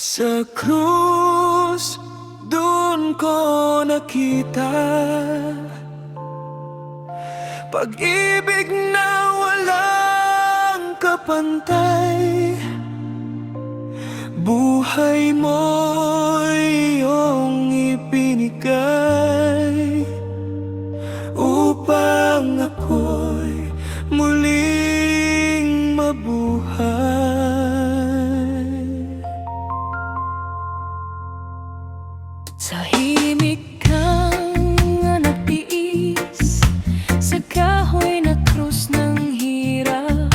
Sa krus, dun ko nakita pag-ibig na walang kapantay. Buhay mo'y iyong ibinigay upang ako'y muling mabuhay. Tahimik kang nagtiis sa kahoy na krus ng hirap.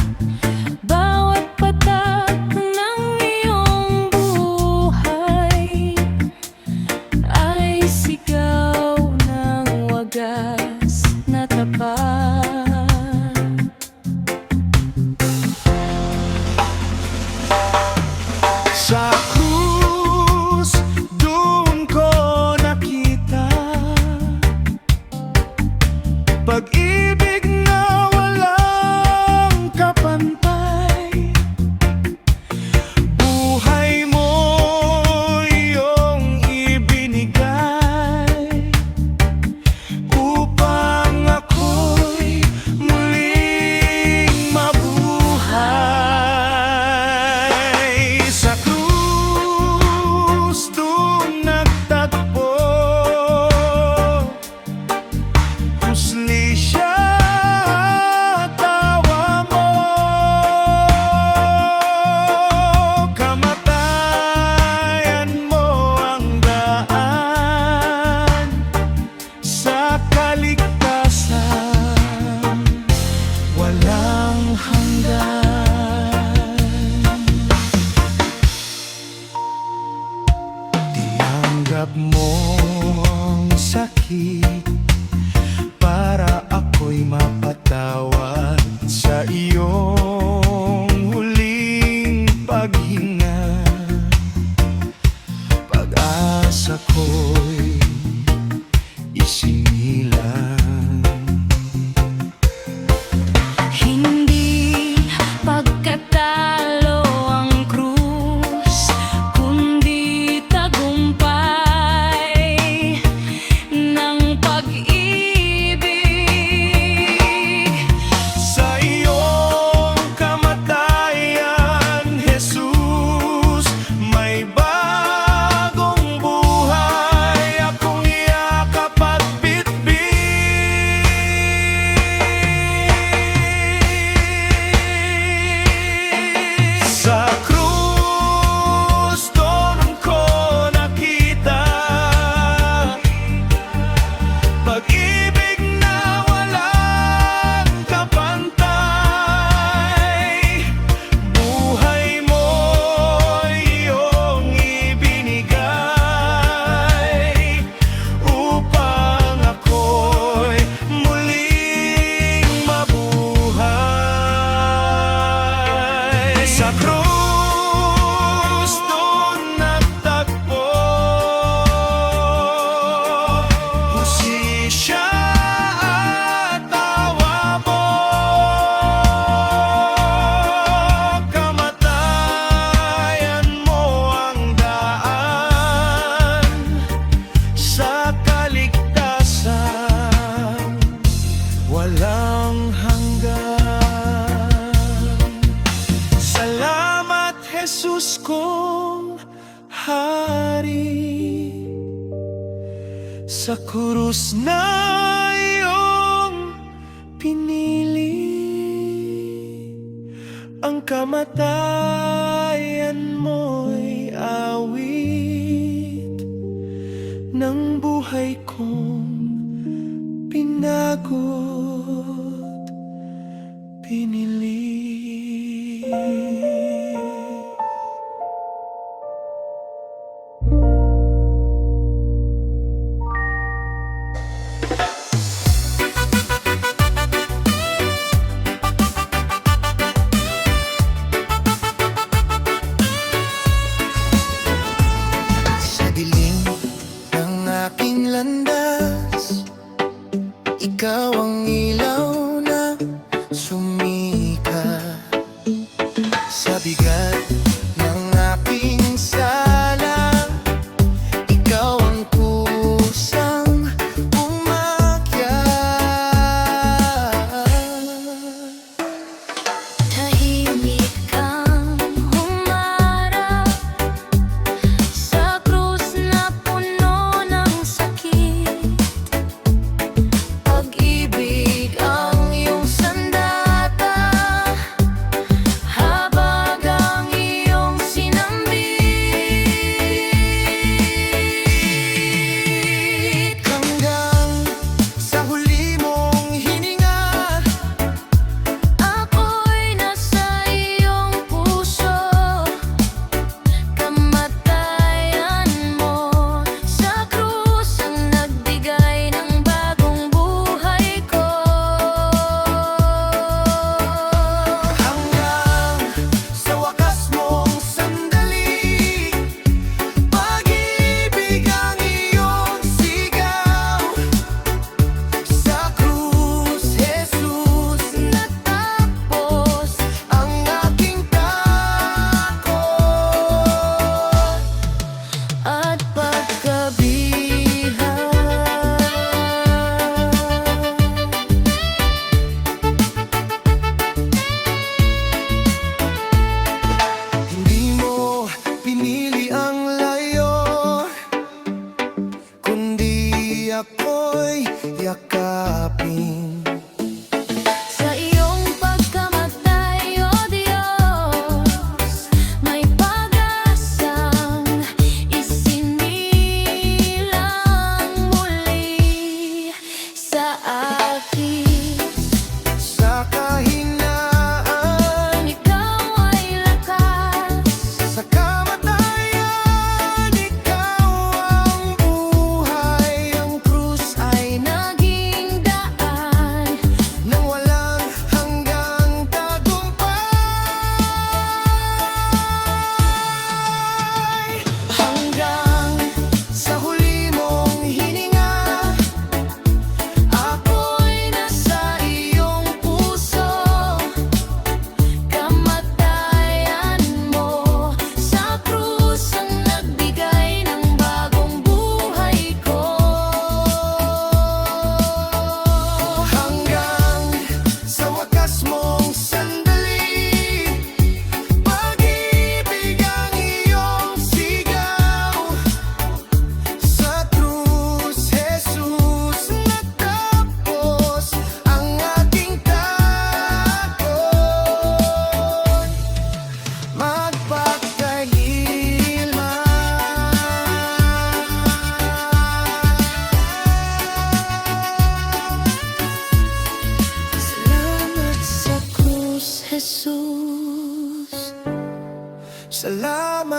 Bawat patak ng iyong buhay ay sigaw ng wagas na tapat. Sa krus, doon ko nakita pag-ibig na walang kapantay. Buhay mo iyong ibinigay upang ako'y muling mabuhay. Sa krus doon nagtagpo huslisya at tawa mo. Kamatayan mo ang daan sa kaligtasan walang hanggan. Tinanggap mo ang sakit para ako'y mapatawad sa iyong huling paghinga. Pag-asa ko'y isinilang. Hindi pagkatalo ang krus, kundi tagumpay ng pag-ibig. Sa iyong kamatayan, Jesus, may bagong buhay akong yakap at bitbit. Sa krus, doon ko nakita pag-ibig na walang kapantay. Buhay mo iyong ibinigay upang ako'y muling mabuhay. Sa krus doon nagtagpo hustisya at tawa mo. Kamatayan mo ang daan sa kaligtasan walang hanggan. Salamat, Jesus kong Hari, sa krus na iyong pinili. Ang kamatayan mo'y awit ng buhay kong pinagot pinili.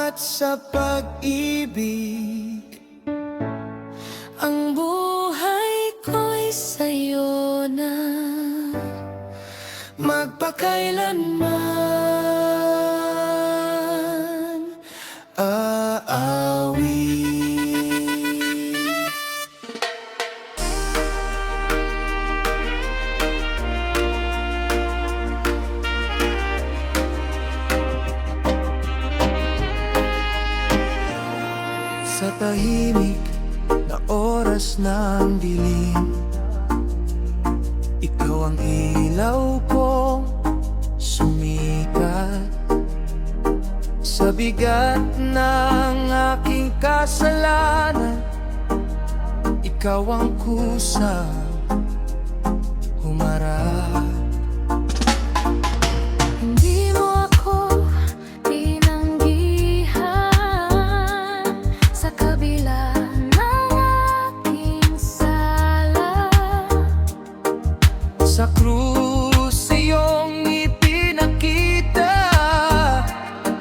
Salamat sa pag-ibig. Ang buhay ko'y sa'yo na Magpakailanman aawi. Sa tahimik na oras ng dilim, ikaw ang ilaw kong sumikat. Sa bigat ng aking kasalanan, ikaw ang kusang humarap. Hindi mo ako tinanggihan sa kabila ng aking sala. Sa krus iyong ipinakita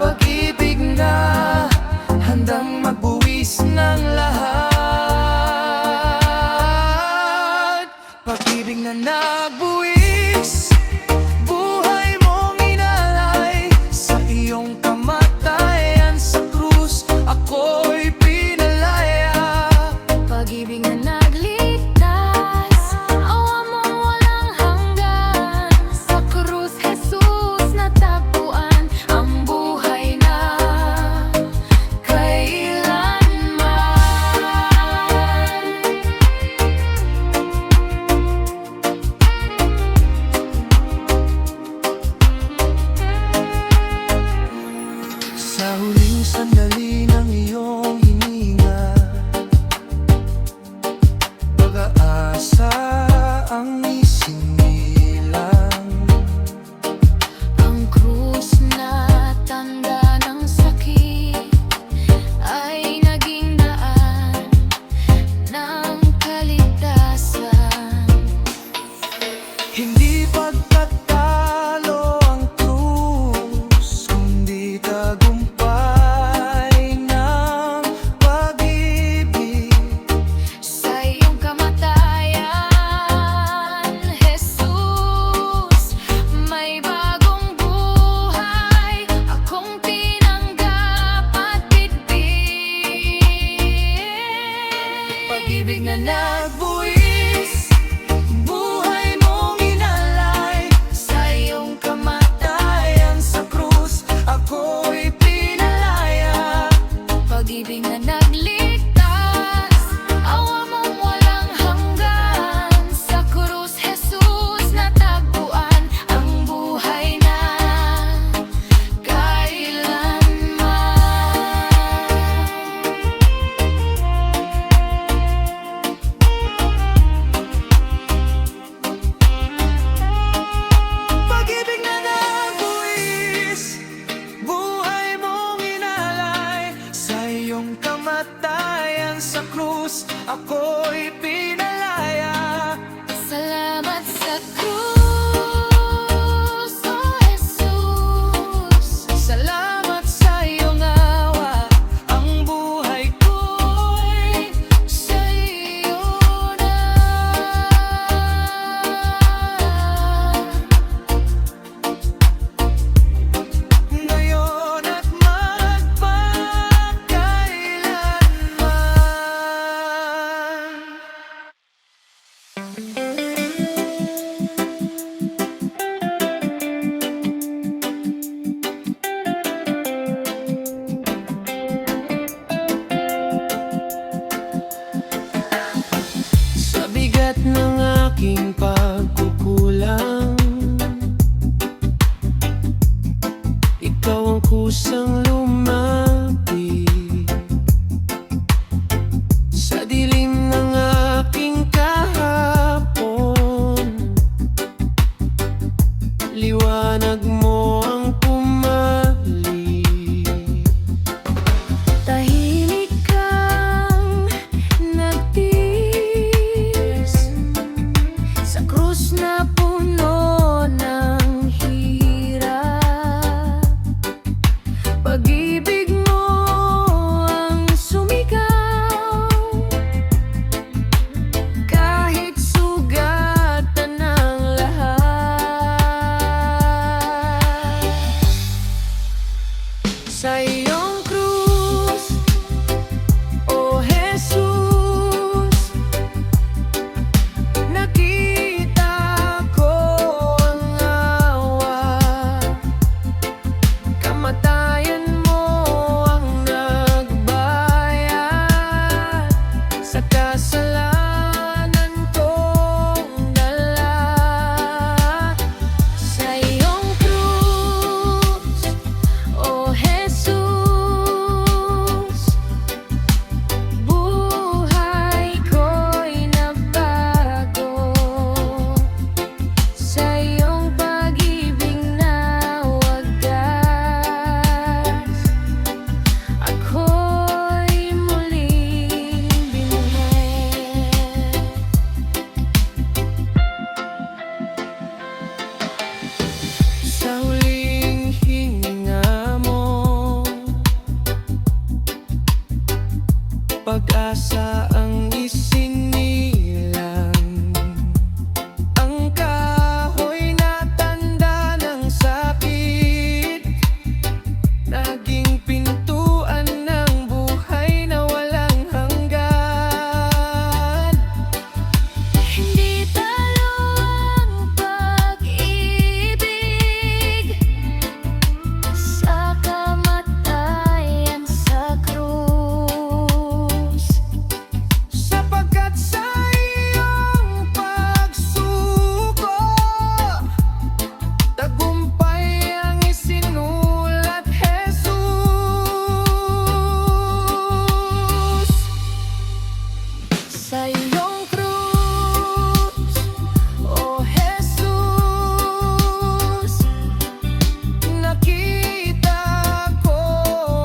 pag-ibig na handang magbuwis ng lahat. Pag-ibig na nagbuwis, buhay mong inalay. Sa iyong kamatayan sa krus, ako'y pinalaya. Pag-ibig na nagligtas, awa mong walang hanggan. Sa krus, Jesus, natagpuan ang buhay na kailanman. Sa huling sandali ng iyong hininga, pag-aasa ang isinilang. Ang krus na tanda ng sakit ay naging daan ng kaligtasan. Hindi pagkatalo ang krus, kundi tagumpay ng pag-ibig. Sa iyong kamatayan, Jesus, may bagong buhay akong tinanggap at bitbit. Pag-ibig na nagbuwis, buhay mong inalay. Sa iyong kamatayan sa krus, ako'y pinalaya. Pag-ibig na nagligtas, awa mong walang hanggan. Sa krus, Jesus, natagpuan ang buhay na kailanman. Pag-ibig na nagbuwis, buhay mong inalay. Sa iyong kamatayan sa krus, ako'y pinalaya. Salamat sa krus, oh Jesus. Salamat sa iyong awa, ang buhay ko'y Sa iyo na. ngayon at magpakailanman. Sa bigat ng aking pagkukulang, ikaw ang kusang lumapit. Sa dilim ng aking kahapon, liwanag mo ang pumalit. Tahimik kang nagtiis sa pag-asa ang isinilang. Ang kahoy na tanda ng sakit, naging pintuan ng buhay na walang hanggan. Hindi talo ang pag-ibig sa kamatayan sa krus. Sapagkat sa iyong pagsuko, tagumpay ang isinulat, Jesus. Sa iyong krus, O Jesus, Nakita ko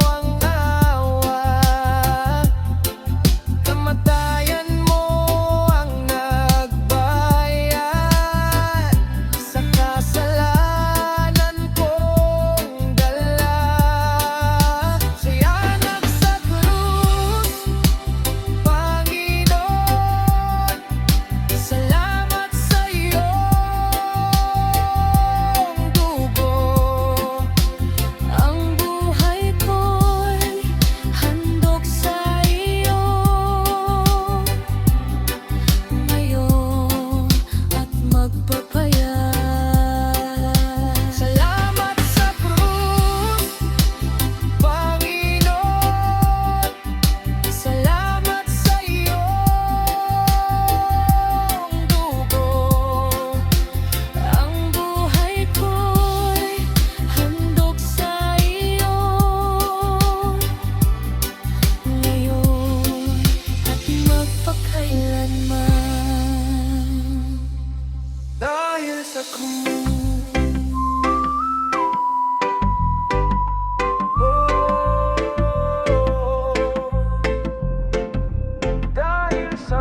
ang awa, kamatayan mo ang nagbayad sa kasalanan kong dala. Sa yanak sa krus, Panginoon, salamat sa iyong dugo. ang buhay ko'y handog sa iyo ngayon at magpapayat. Salamat sa krus, Panginoon. Salamat sa iyong dugo. Ang buhay ko'y handog sa iyo ngayon at magpakailanman. Dahil sa krus, dahil sa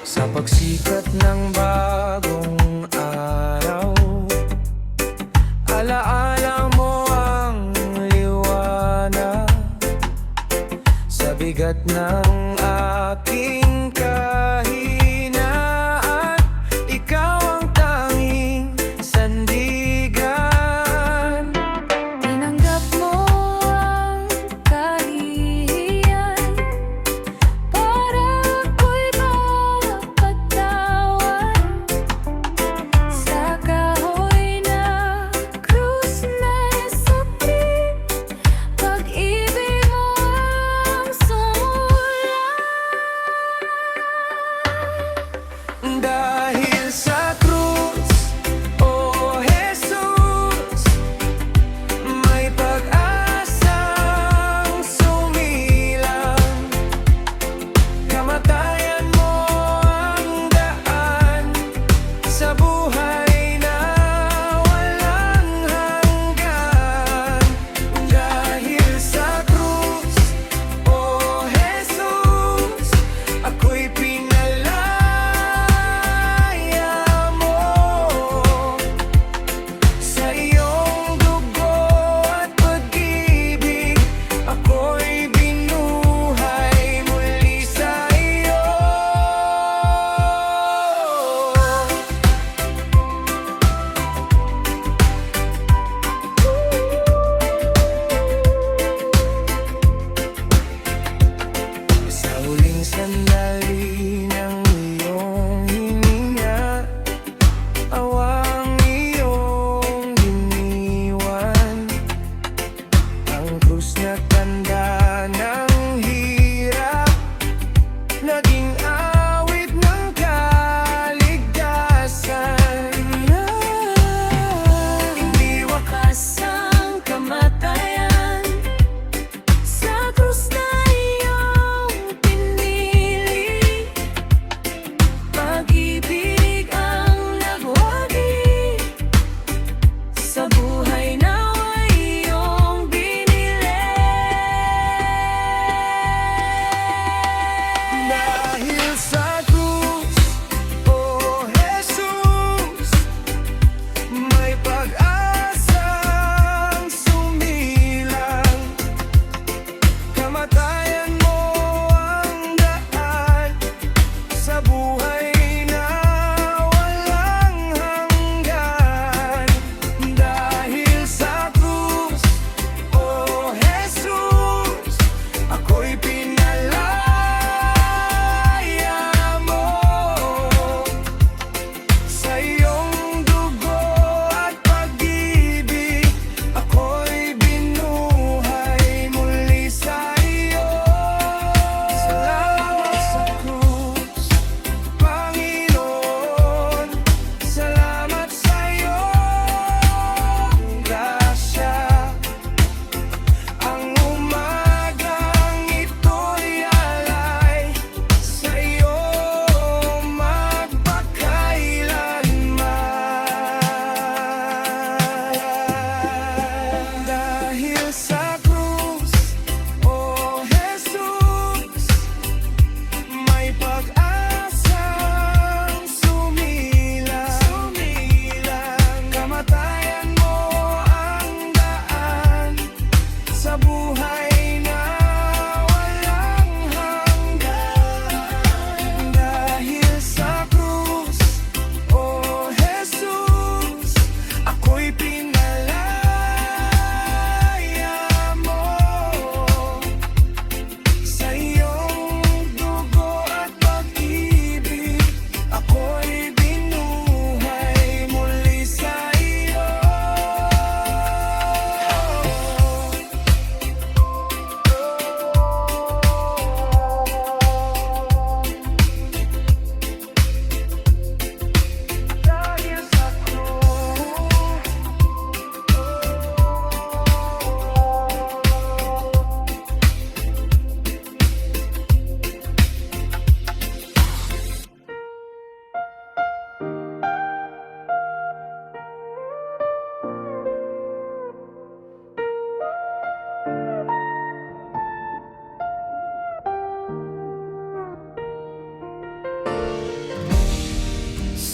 sa pagsikat ng bagong araw, alaala mo ang liwanag. Sa bigat ng aking kahinaan, ikaw ang tanging sandigan. Tinanggap mo ang kahihiyan para ako'y mapatawad. Sa kahoy na krus na isupli, pag-ibig mo ang sumulat. Dahil sa krus, O Jesus, may pag-asang sumilang. Kamatayan mo ang daan sa buhay na walang hanggan. Dahil sa krus, O Jesus, ako'y pinalaya.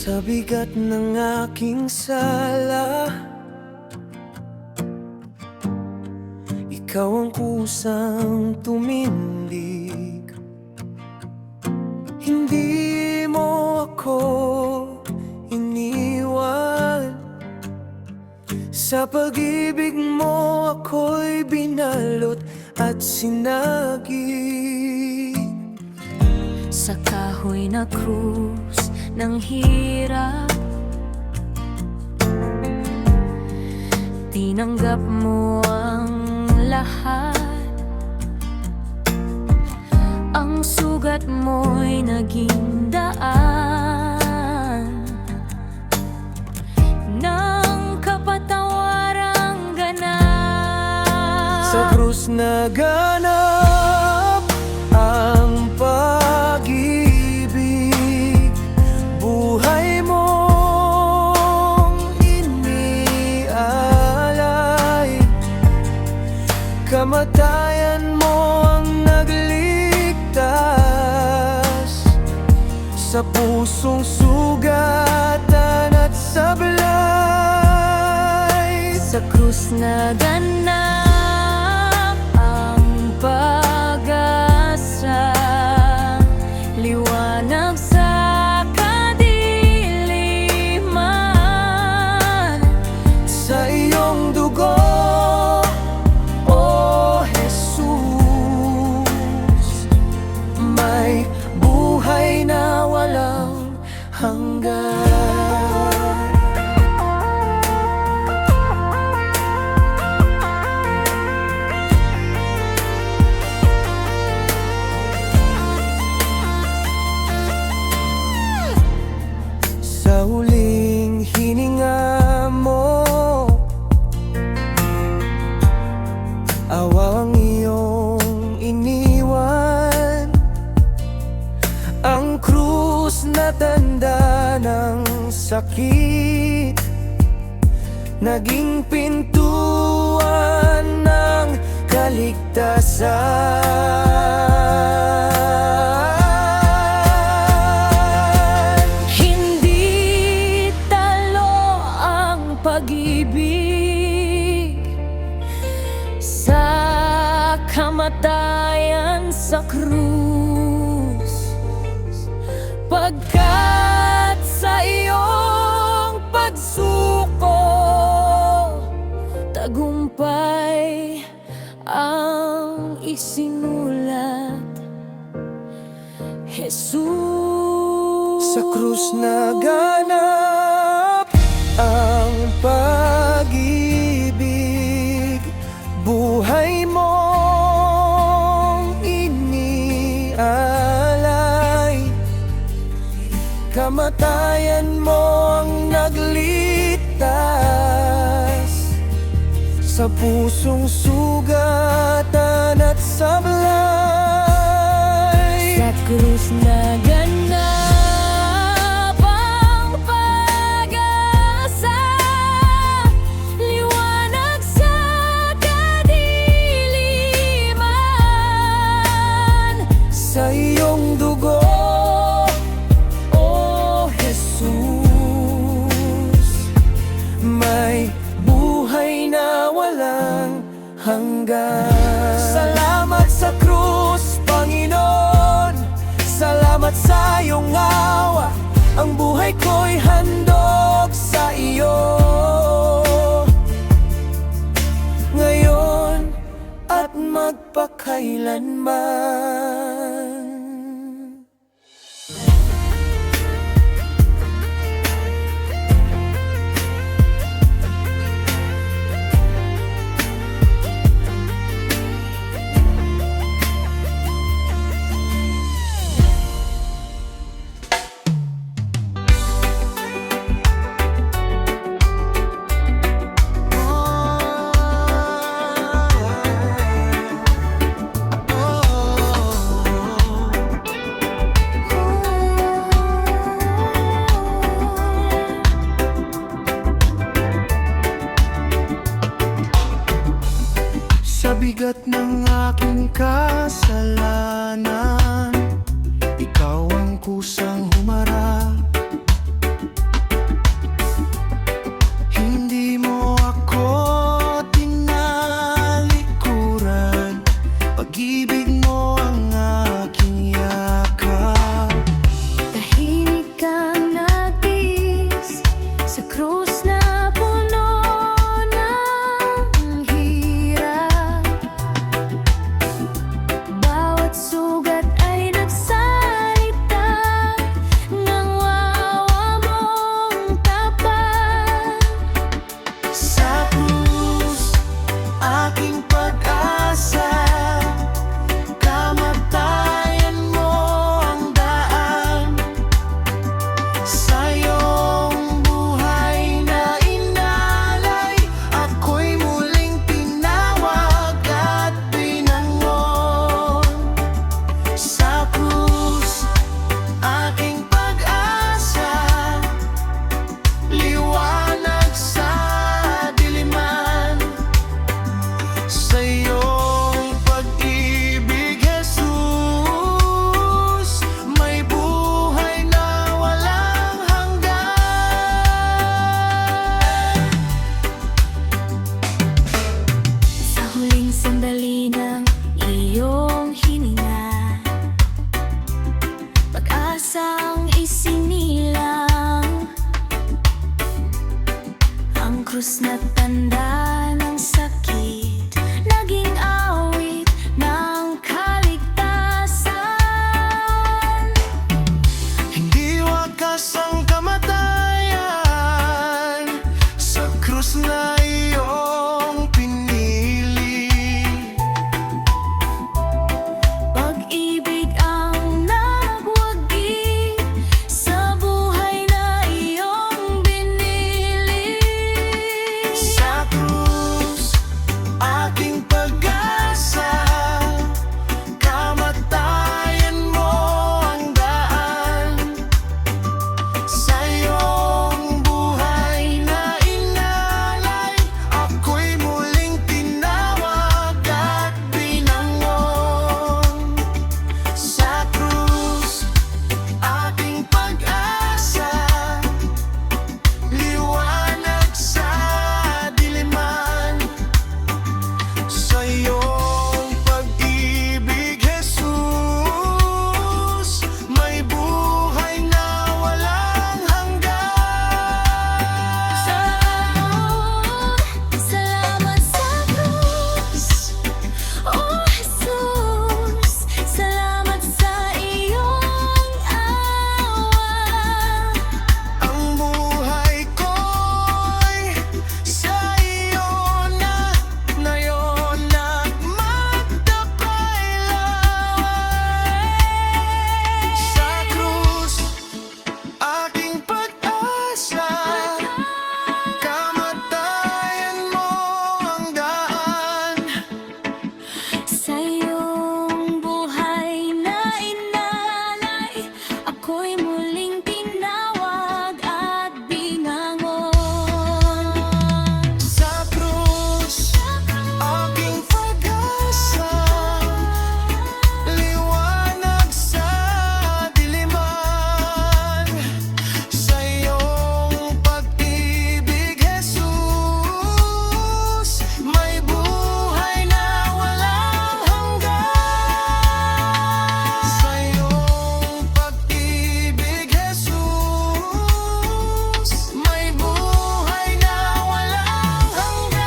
Sa bigat ng aking sala, ikaw ang kusang tumindig. Hindi mo ako iniwan. Sa pag-ibig mo ako'y binalot at sinagip. Sa kahoy na krus ng hirap, tinanggap mo ang lahat. Ang sugat mo'y naging daan ng kapatawarang ganap. Sa krus na ganap ang pag-ibig, buhay mong inialay. Kamatayan mo ang nagligtas, sa pusong sugatan at sablay. Sa krus na ganap ang pag-asa, liwanag sa kadiliman. Sa iyong dugo, O Jesus, may buhay na walang hanggan. Sa huling hininga mo, awa ang iyong iniwan. Ang krus na tanda ng sakit, naging pintuan ng kaligtasan. Hindi talo ang pag-ibig sa kamatayan sa krus, pagkat sa iyong pagsuko, tagumpay ang isinulat, Jesus. Sa krus na ganap ang pag-ibig, buhay mong inialay. Kamatayan mo ang nagligtas, sa pusong sugatan at sablay. Sa krus na ganap ang pag-asa, liwanag sa kadiliman. Sa iyong dugo, O Jesus, may buhay na walang hanggan. Salamat sa krus, Panginoon. Salamat sa iyong awa. Ang buhay ko'y handog sa iyo, ngayon at magpakailanman. krus na tanda ng sakit, naging awit ng kaligtasan. Hindi wakas ang kamatayan sa krus na iyong pinili. Pag-ibig ang nagwagi sa buhay na iyong binili. Sa krus, aking pag-asa, kamatayan mo ang daan. Sa iyong buhay na inalay, ako'y muling tinawag at binangon. Sa krus, aking pag-asa, liwanag sa diliman. Sa iyong pag-ibig, Jesus, may buhay na walang hanggan. Salamat sa krus, oh Jesus. Salamat sa iyong awa. Ang buhay ko'y sa iyo na ngayon at magdakay. Sa krus, aking pag-asa, kamatayan mo ang daan. Sa iyong buhay na inalay, ako'y muling tinawag at binangon. Sa krus, aking pag-asa, liwanag sa diliman. Sa iyong pag-ibig, Jesus, may buhay na walang hanggan. Sa iyong pag-ibig, Jesus, may buhay na walang hanggan.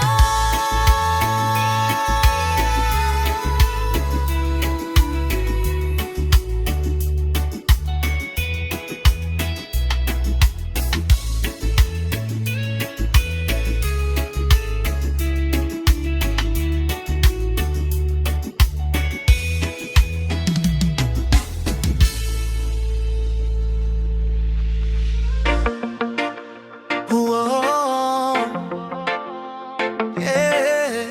Whoa, yeah.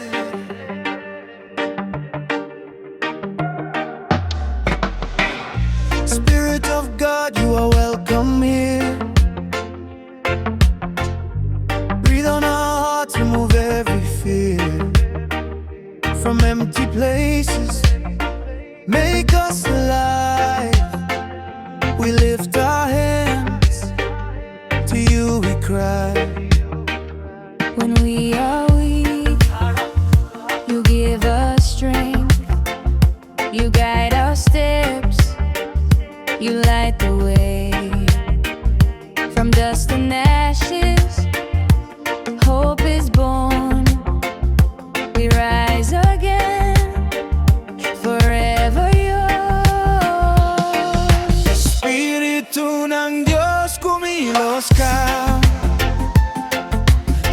Spirit of God, you are welcome here. Breathe on our hearts, remove every fear from empty places. Make us alive. We lift our hands to you, we cry. When we are weak, you give us strength. You guide our steps, you light the way. From dust and ashes, hope is born. We rise again, forever yours. Espiritu ng Diyos, kumilos ka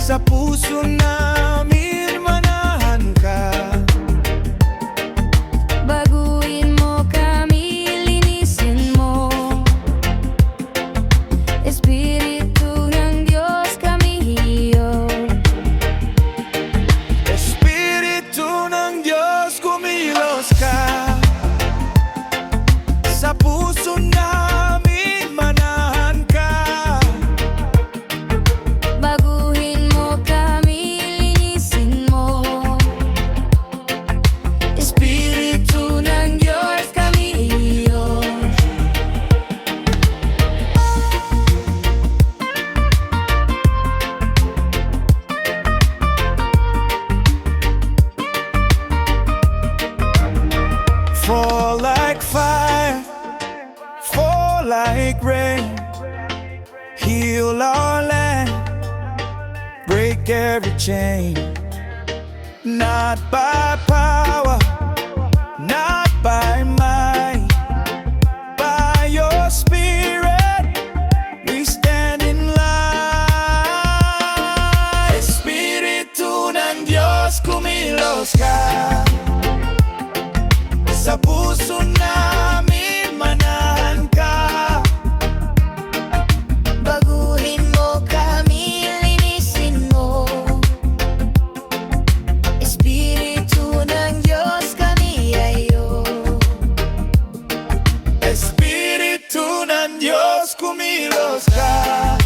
sa puso namin, manahan ka. Baguhin mo kami, linisin mo. Espiritu ng Diyos, kami hiyo. Espiritu ng Diyos, kumilos ka sa puso namin, manahan ka. Baguhin mo kami, linisin mo. Espiritu ng Diyos, kami iyo. break every chain. Not by power, not by might, by your spirit we stand in line. Espiritu ng Diyos, kumilos ka sa puso namin, manahan ka. Baguhin mo kami, linisin mo. Espiritu ng Diyos, kami ayo. Espiritu ng Diyos, kumilos ka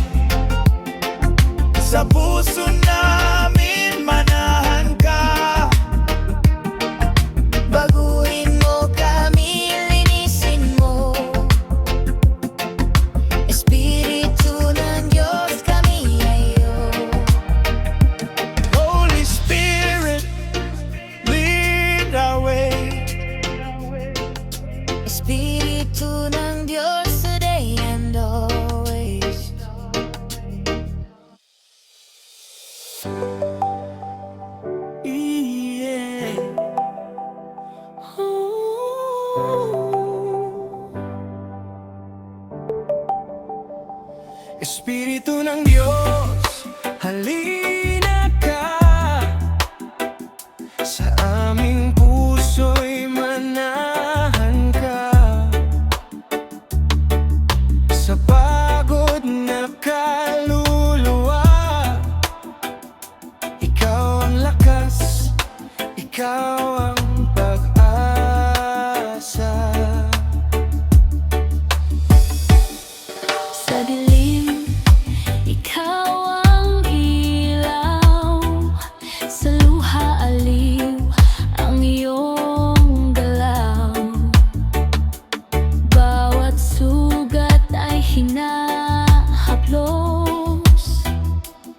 sa puso namin, manahan ka. Baguhin mo kami, linisin mo. Espiritu ng Diyos, kami ayo. Holy Spirit, lead our way. Espiritu ng Diyos, today and always. Yeah. Espiritu ng Diyos, halina ka sa aming puso'y manahan ka. Sa pagod na kaluluwa, ikaw ang lakas, ikaw ang pag-asa. Sa dilim, ikaw ang ilaw. Sa luha, aliw ang iyong galaw. Bawat sugat ay hinahaplos.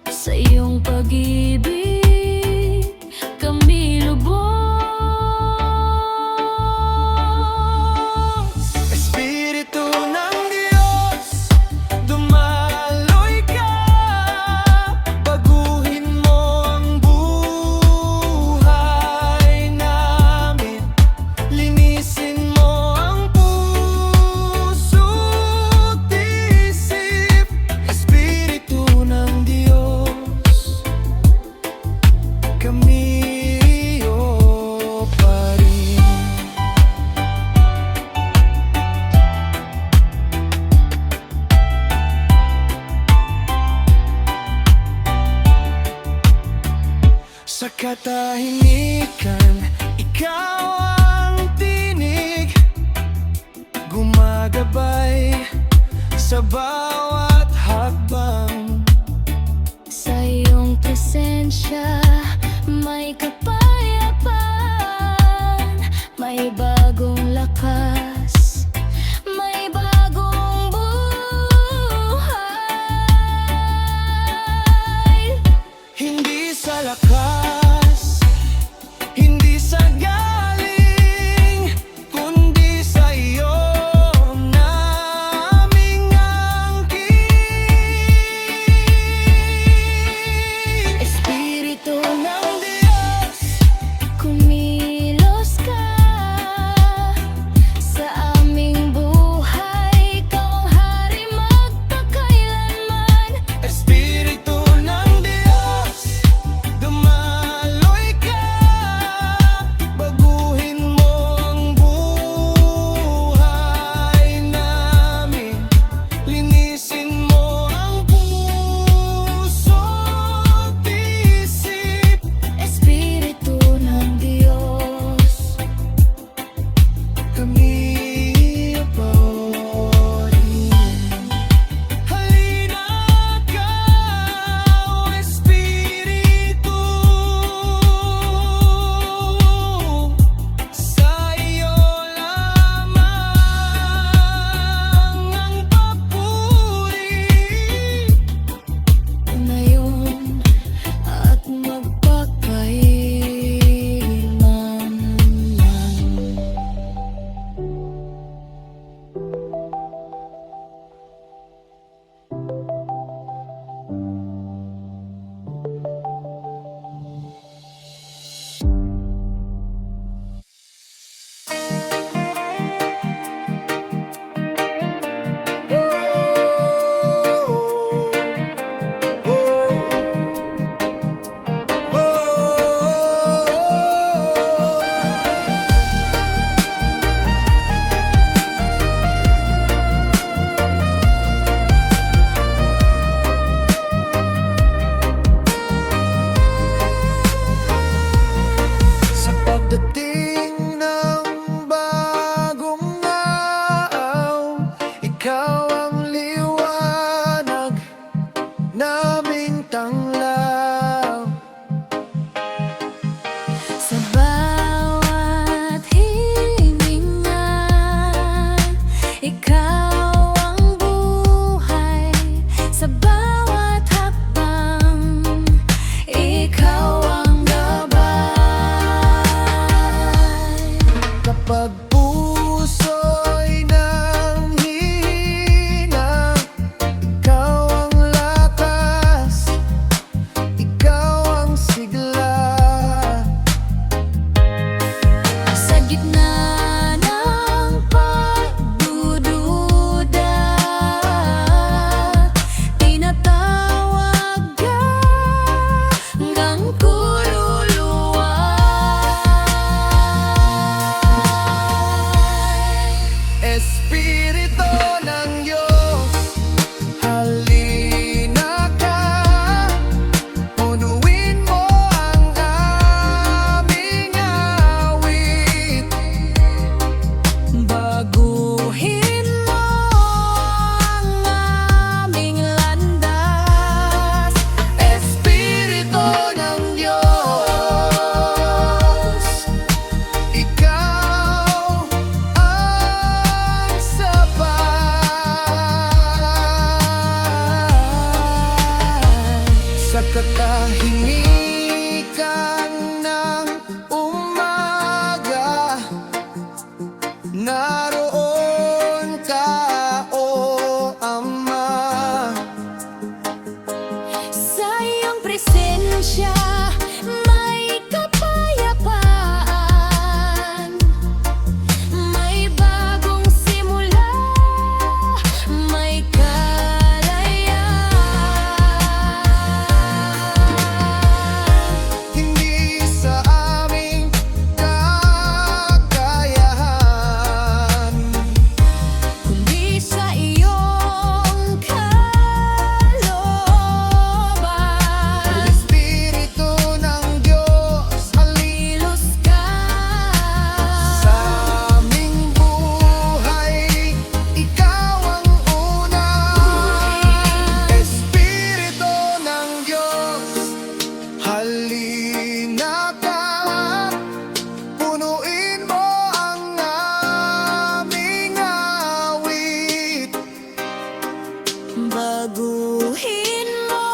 Sa iyong pag-ibig, kami lubos. Espiritu ng Diyos, dumaloy ka. Baguhin mo ang buhay namin. Linisin mo ang puso't isip. Espiritu ng Diyos, kami iyo pa rin. Sa katahimikan, ikaw ang tinig, gumagabay sa bawat hakbang. Sa iyong presensya, may kapayapaan, may bagong lakas, may bagong buhay. Hindi sa lakas, hindi sa galing, kundi sa iyo naming angkin. katahimikan ng umaga, naroon ka, o Ama. Sa iyong presensya, may kapayapaan, may bagong simula, may kalayaan. Hindi sa aming kakayahan, Kundi sa iyong kalooban, Espiritu ng Diyos, kilos ka sa aming buhay, ikaw ang una. Espiritu ng Diyos, halina ka, punuin mo ang aming awit. Baguhin mo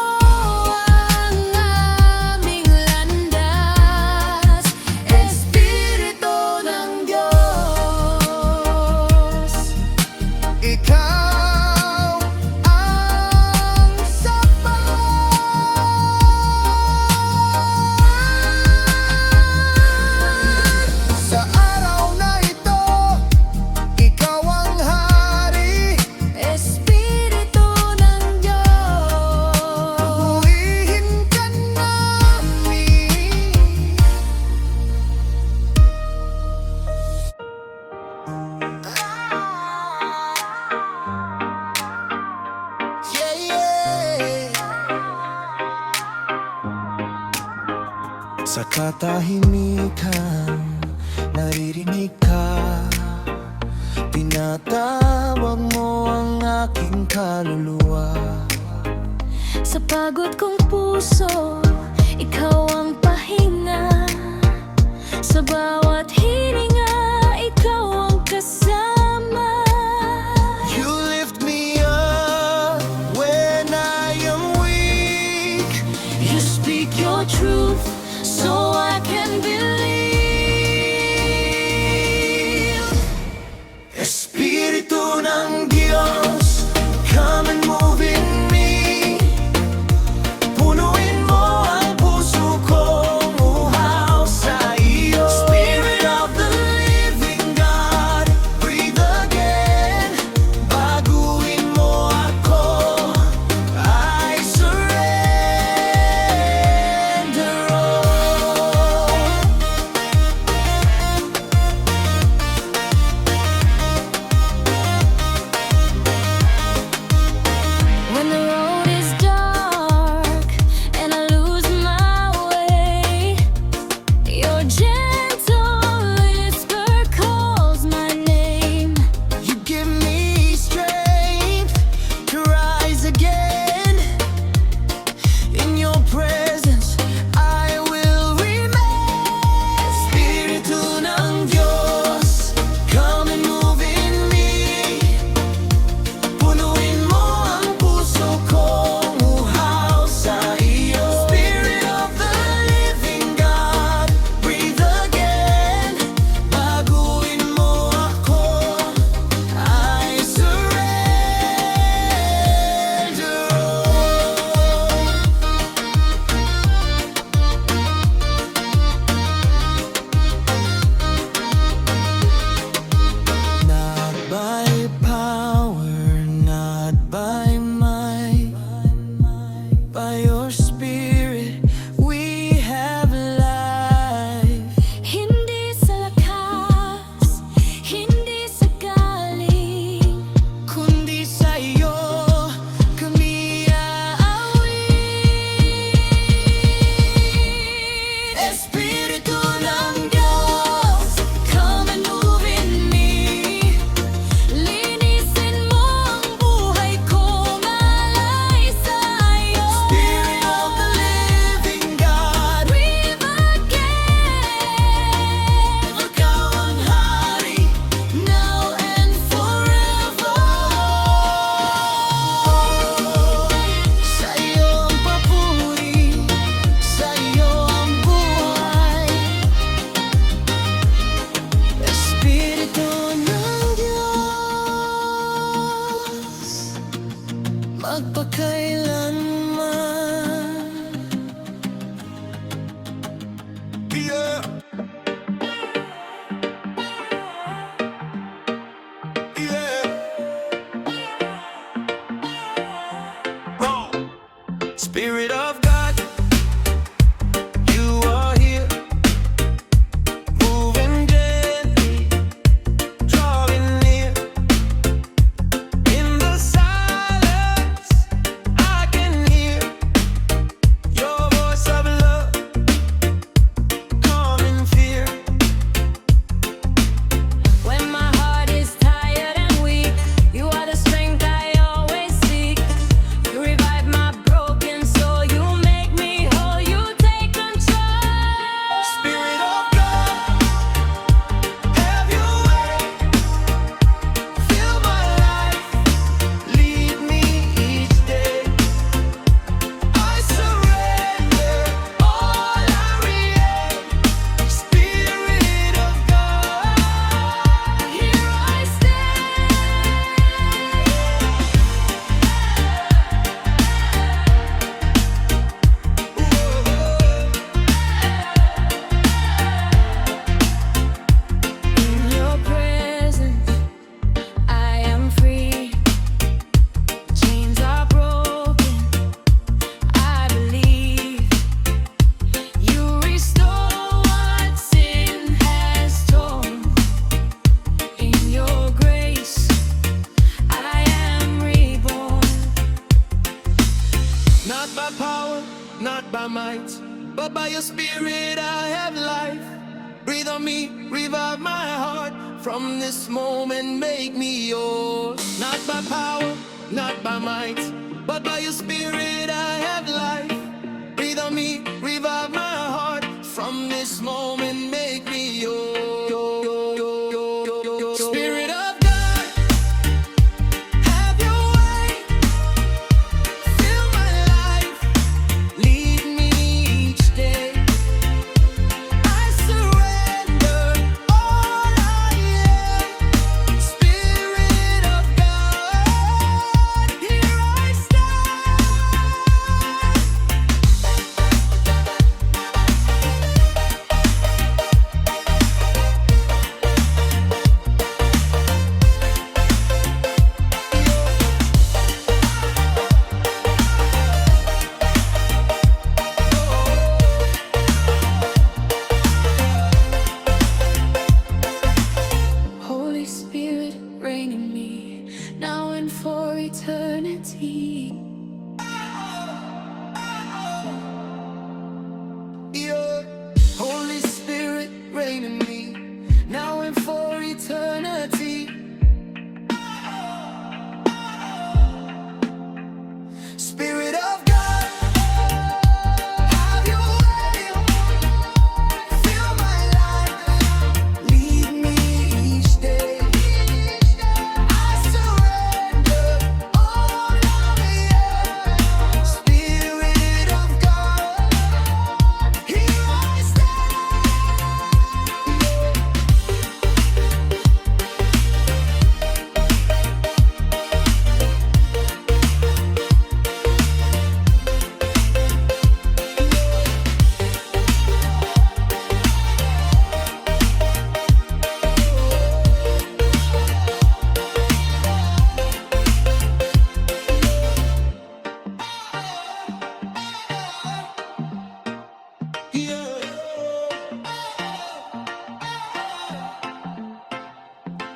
ang aming landas, Espiritu ng Diyos. Ikaw ang sapat. Sa araw na ito, ikaw ang hari. Espiritu ng Diyos. Purihin ka namin. Yeah, yeah. Sa katahimikan, naririnig ka, tinatawag mo ang aking kaluluwa. Sa pagod kong puso, ikaw ang pahinga. Sa bawat hininga, ikaw ang kasama. You lift me up when I am weak. You speak your truth so I can believe. Espiritu ng Diyos, come and move in me. Punuin mo ang puso kong uhaw sa iyo. Spirit of God, you are here, moving gently, drawing near. In the silence, I can hear your voice of love, calm in fear. When my heart is tired and weak, you are the strength I always seek. You revive my broken soul, you make me whole, you take control. Spirit of God, have your way. Fill my life, lead me each day. I surrender all I create. Spirit of God, Here I stand. In your presence, I am free. Chains are broken. I believe you restore what sin has torn. In your grace, I am reborn. not by power, not by might, but by your spirit I have life. Breathe on me, revive my heart. From this moment, make me yours. Not by power, not by might, but by your spirit I have life. Breathe on me, revive my heart. From this moment, make me yours. Spirit of God, have your way. Fill my life, lead me each day. I surrender all I am. Spirit of God, here I stand. Holy Spirit, reign in me, now and for eternity. Yeah. Holy Spirit, reign in me, now and for eternity. Spirit of God, have your way. Fill my life, lead me each day. I surrender all I am. Spirit of God, here I stand.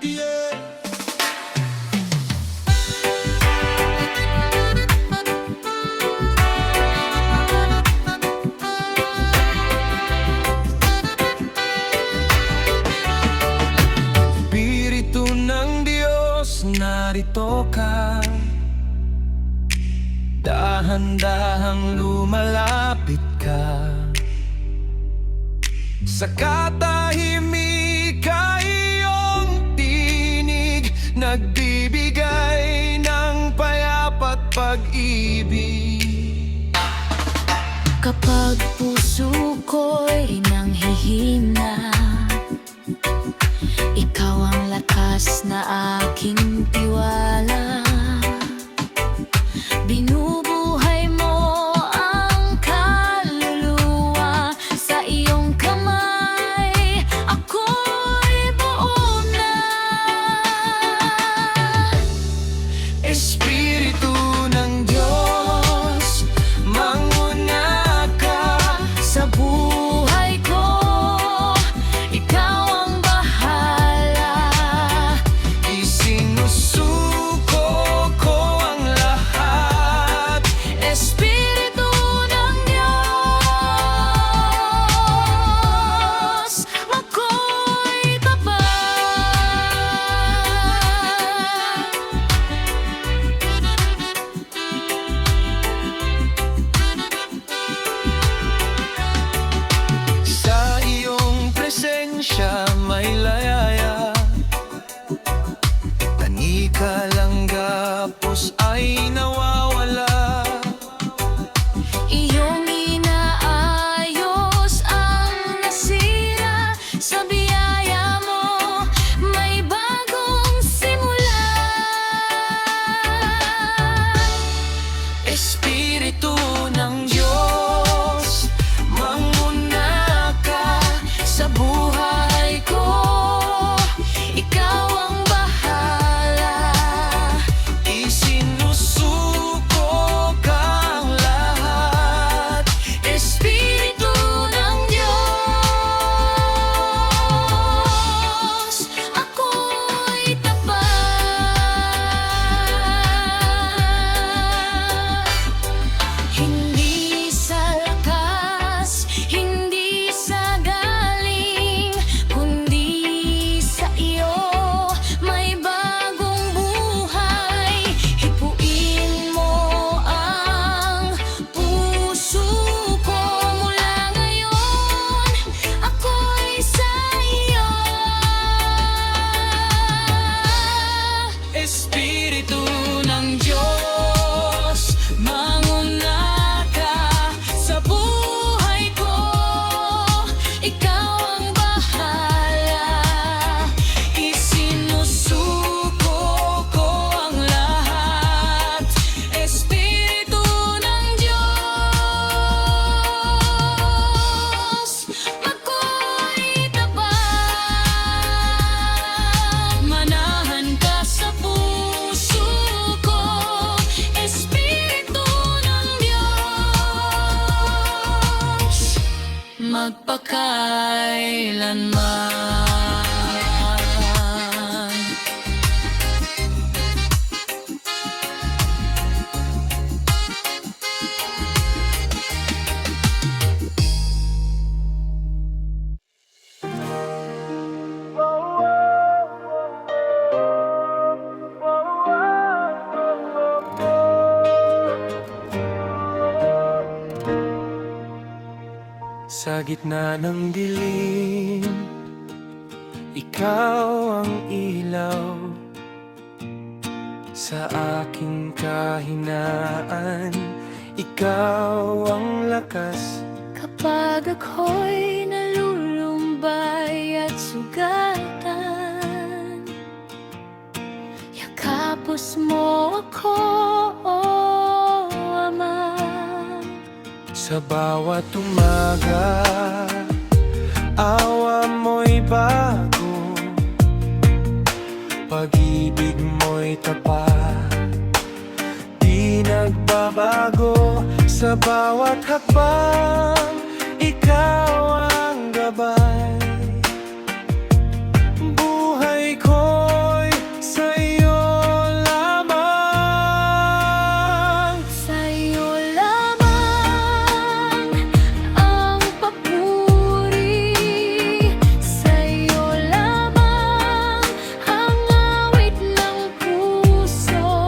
Yeah. Espiritu ng Diyos, narito ka. Dahan-dahang lumalapit ka. Sa katahimik iyong tinig, nagbibigay ng payapa't pag-ibig. Kapag puso ko'y nanghihina, ikaw ang lakas na aking tiwala. Binubuhay mo ang kaluluwa sa iyong kamay. Ako'y buo na. Espiritu ng Diyos, mga Espiritu ng Diyos, manguna ka sa buhay ko. Ikaw ang bahala, isinusuko kang lahat. Espiritu ng Diyos, ako'y tapat. Hindi sa lakas, hindi sa galing, kundi sa iyo may bagong buhay. Hipuin mo ang puso ko mula ngayon, ako'y sa iyo. Espiritu ng Diyos, manguna ka sa buhay ko. Ikaw ang bahala, isinusuko ko ang lahat. Espiritu ng Diyos, ako'y tapat. Manahan ka sa puso ko, Espiritu ng Diyos, magpakailanman. Sa gitna ng dilim, ikaw ang ilaw. Sa aking kahinaan, ikaw ang lakas. Kapag ako'y nalulumbay at sugatan, yakapos mo ako, Ama. Sa bawat umaga, awa mo'y bago, pag-ibig mo'y tapat, di nagbabago. Sa bawat hakbang, ikaw ang gabay. Buhay ko'y sa iyo lamang. Sa iyo lamang ang papuri, sa iyo lamang ang awit ng puso.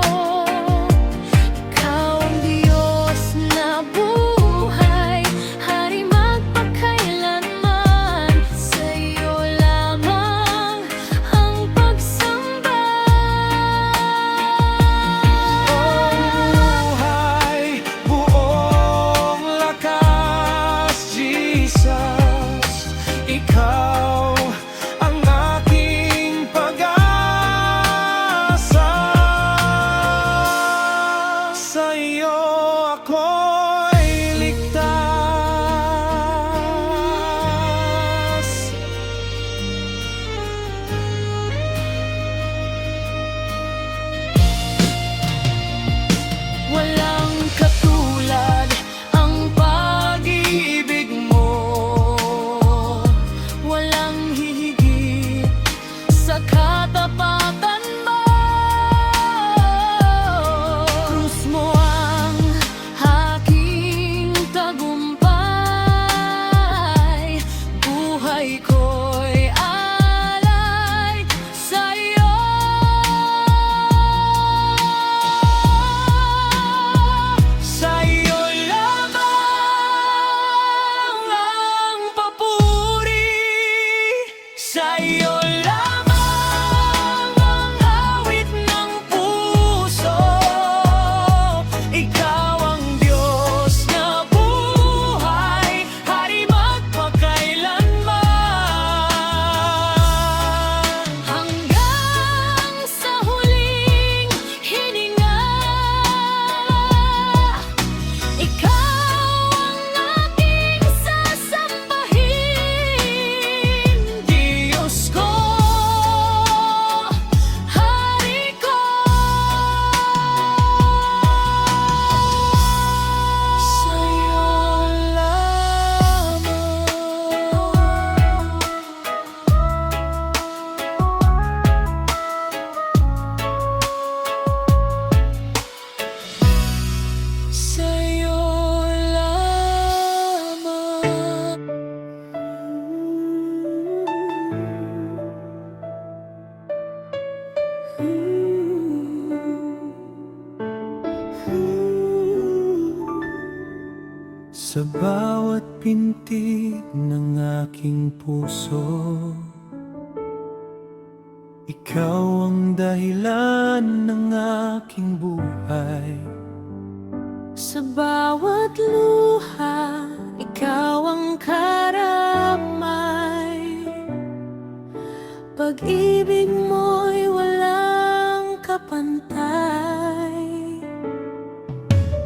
Ikaw ang Diyos na buhay, Hari magpakailanman. Sa bawat pintig ng aking puso, ikaw ang dahilan ng aking buhay. Sa bawat luha, ikaw ang karamay. Pag-ibig mo'y walang kapantay.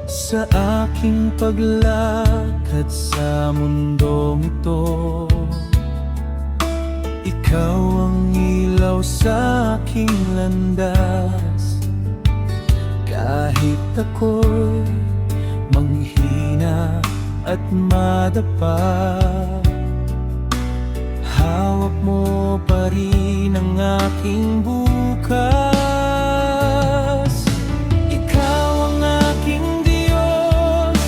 Sa aking paglakad sa mundong ito, ikaw ang ilaw sa aking landas. Kahit ako'y manghina at madapa, hawak mo pa rin ang aking bukas. Ikaw ang aking Diyos,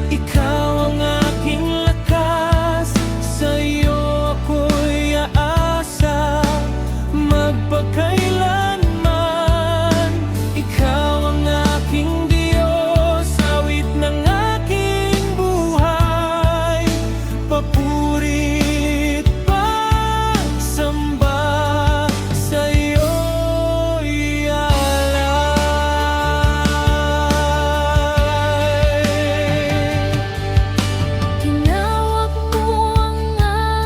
ikaw ang aking lakas. Sa'yo ako'y aasa magpakailanman. Ikaw ang aking Diyos, awit ng aking buhay. Papurit pagsamba sa'yo'y alay. Tinawag mo ang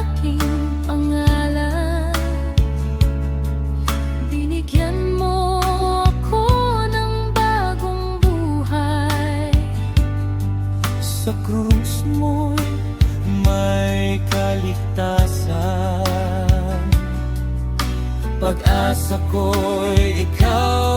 aking pangalan. Binigyan mo ako ng bagong buhay. Sa krus mo'y may kaligtasan. Pag-asa ko'y ikaw